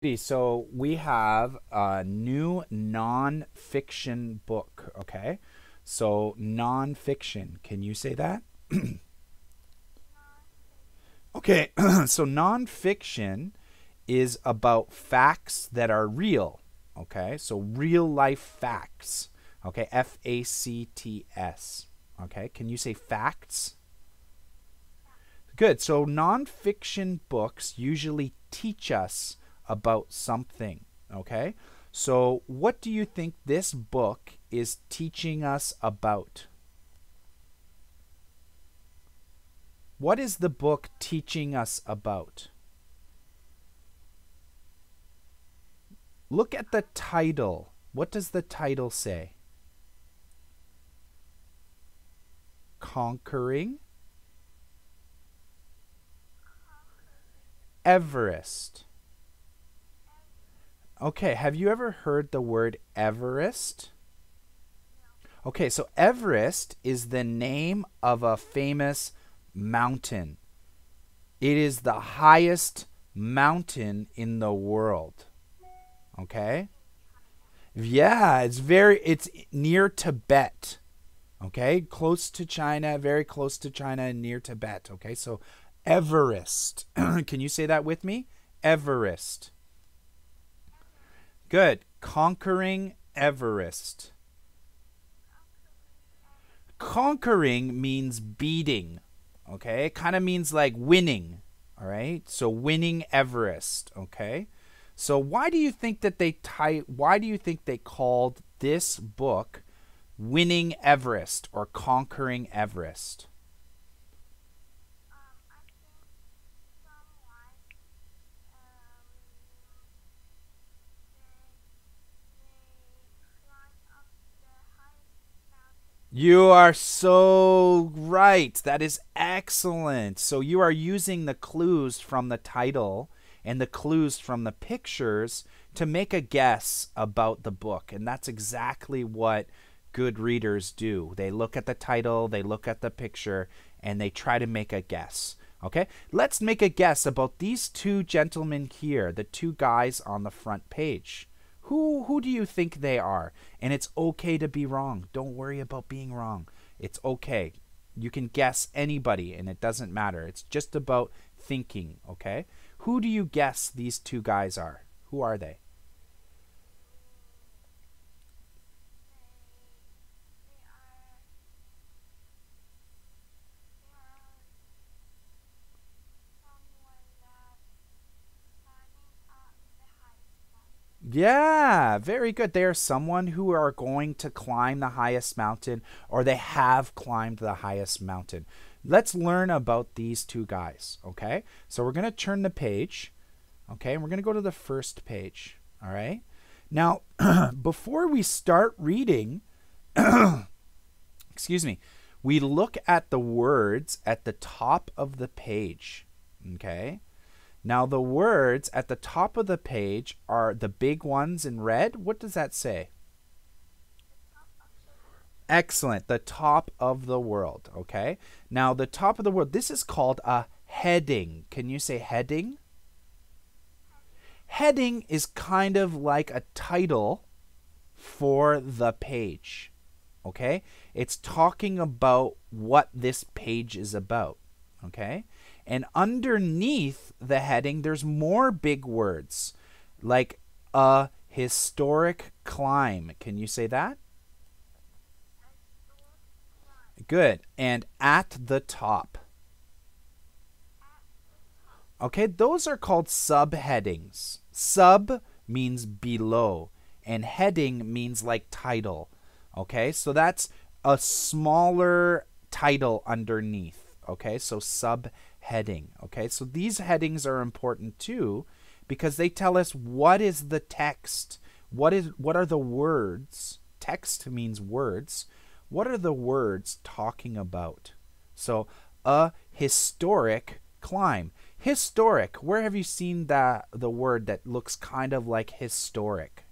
So we have a new nonfiction book, okay? So nonfiction, can you say that? Okay, so nonfiction is about facts that are real, okay? So real life facts, okay? Facts, okay? Can you say facts? Good. So nonfiction books usually teach us about something. Okay. So what do you think this book is teaching us about? What is the book teaching us about? Look at the title. What does the title say? Conquering Everest. Okay, have you ever heard the word Everest? Okay, so Everest is the name of a famous mountain. It is the highest mountain in the world. Okay? Yeah, it's near Tibet. Okay? Close to China, very close to China and near Tibet. Okay? So Everest. Can you say that with me? Everest. Good. Conquering Everest. Conquering means beating. Okay? It kind of means like winning. All right? So winning Everest, okay? So why do you think they called this book Winning Everest or Conquering Everest? You are so right. That is excellent. So you are using the clues from the title and the clues from the pictures to make a guess about the book. And that's exactly what good readers do. They look at the title, they look at the picture, and they try to make a guess. Okay? Let's make a guess about these two gentlemen here, the two guys on the front page. Who do you think they are? And it's okay to be wrong. Don't worry about being wrong. It's okay. You can guess anybody and it doesn't matter. It's just about thinking, okay? Who do you guess these two guys are? Who are they? Yeah, very good. They are someone who are going to climb the highest mountain or they have climbed the highest mountain. Let's learn about these two guys, okay? So we're going to turn the page, okay? And we're going to go to the first page, all right? Now, before we start reading, excuse me, we look at the words at the top of the page, okay? Now, the words at the top of the page are the big ones in red. What does that say? Excellent. The top of the world. Okay. Now, the top of the world, this is called a heading. Can you say heading? Heading is kind of like a title for the page. Okay. It's talking about what this page is about. Okay. And underneath the heading, there's more big words like a historic climb. Can you say that? Good. And at the top. Okay, those are called subheadings. Sub means below, and heading means like title. Okay, so that's a smaller title underneath. Okay, so subheading. Okay, so these headings are important too because they tell us what is the text. What are the words? Text means words. What are the words talking about? So, a historic climb. Historic. Where have you seen the word that looks kind of like historic?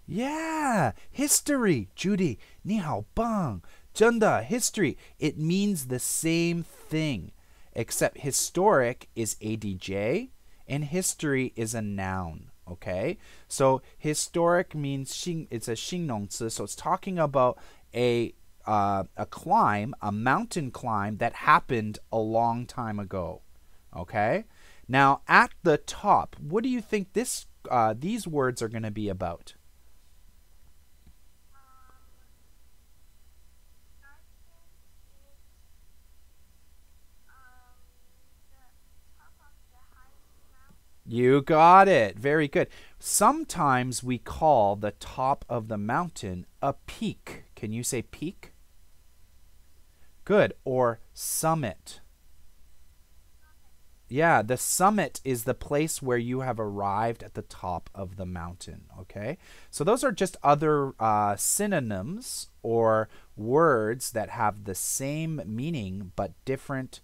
Yeah, history. Judy, 你好棒. 真的, history. It means the same thing, except historic is ADJ and history is a noun. Okay, so historic means it's a 形容词, so it's talking about a climb, a mountain climb that happened a long time ago. Okay, now at the top, what do you think these words are going to be about? You got it. Very good. Sometimes we call the top of the mountain a peak. Can you say peak? Good. Or summit. Yeah, the summit is the place where you have arrived at the top of the mountain. Okay, so those are just other synonyms or words that have the same meaning but different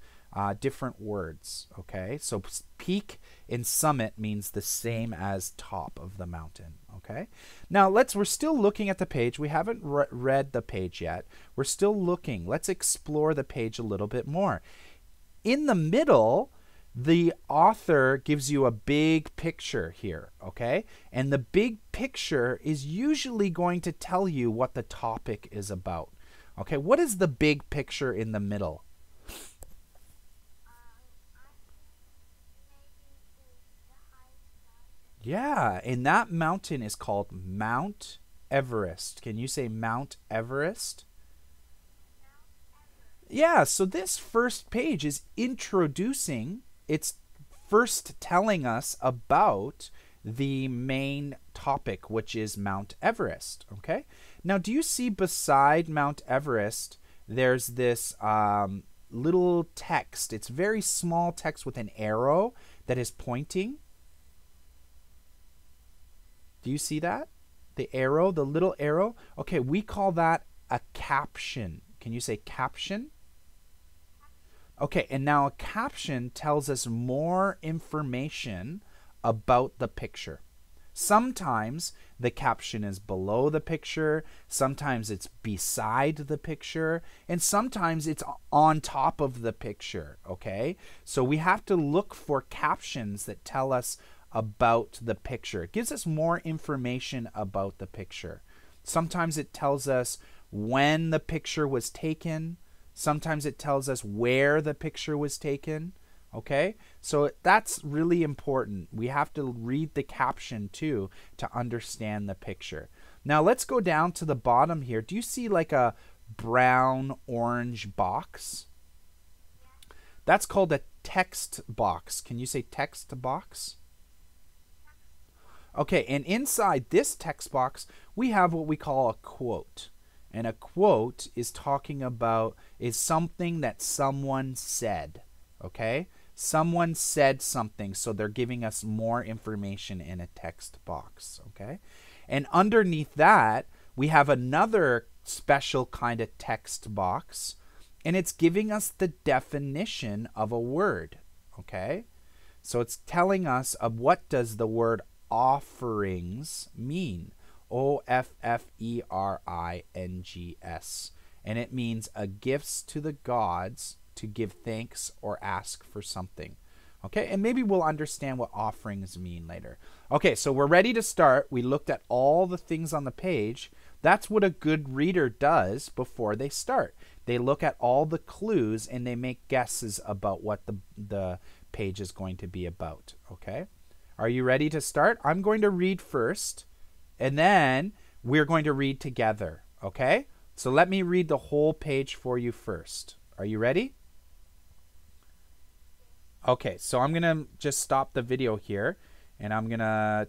words. Okay, so peak and summit means the same as top of the mountain. Okay, now we're still looking at the page. We haven't read the page yet. We're still looking. Let's explore the page a little bit more. In the middle, the author gives you a big picture here, okay? And the big picture is usually going to tell you what the topic is about. Okay, what is the big picture in the middle? Yeah, and that mountain is called Mount Everest. Can you say Mount Everest? Yeah, so this first page is introducing, it's first telling us about the main topic, which is Mount Everest. Okay, now do you see beside Mount Everest there's this little text? It's very small text with an arrow that is pointing. Do you see that? The arrow, the little arrow? Okay, we call that a caption. Can you say caption? Okay, and now a caption tells us more information about the picture. Sometimes the caption is below the picture, sometimes it's beside the picture, and sometimes it's on top of the picture, okay? So we have to look for captions that tell us about the picture. It gives us more information about the picture. Sometimes it tells us when the picture was taken. Sometimes it tells us where the picture was taken. Okay, so that's really important. We have to read the caption too to understand the picture. Now let's go down to the bottom here. Do you see like a brown orange box? That's called a text box. Can you say text box? Okay, and inside this text box we have what we call a quote. And a quote is something that someone said. Okay, someone said something, so they're giving us more information in a text box. Okay, and underneath that we have another special kind of text box, and it's giving us the definition of a word. Okay, so it's telling us of what does the word offerings mean. Offerings, and it means a gifts to the gods to give thanks or ask for something. Okay, and maybe we'll understand what offerings mean later. Okay, so we're ready to start. We looked at all the things on the page. That's what a good reader does before they start. They look at all the clues and they make guesses about what the page is going to be about. Okay, are you ready to start? I'm going to read first, and then we're going to read together, okay? So let me read the whole page for you first. Are you ready? Okay, so I'm going to just stop the video here, and I'm going to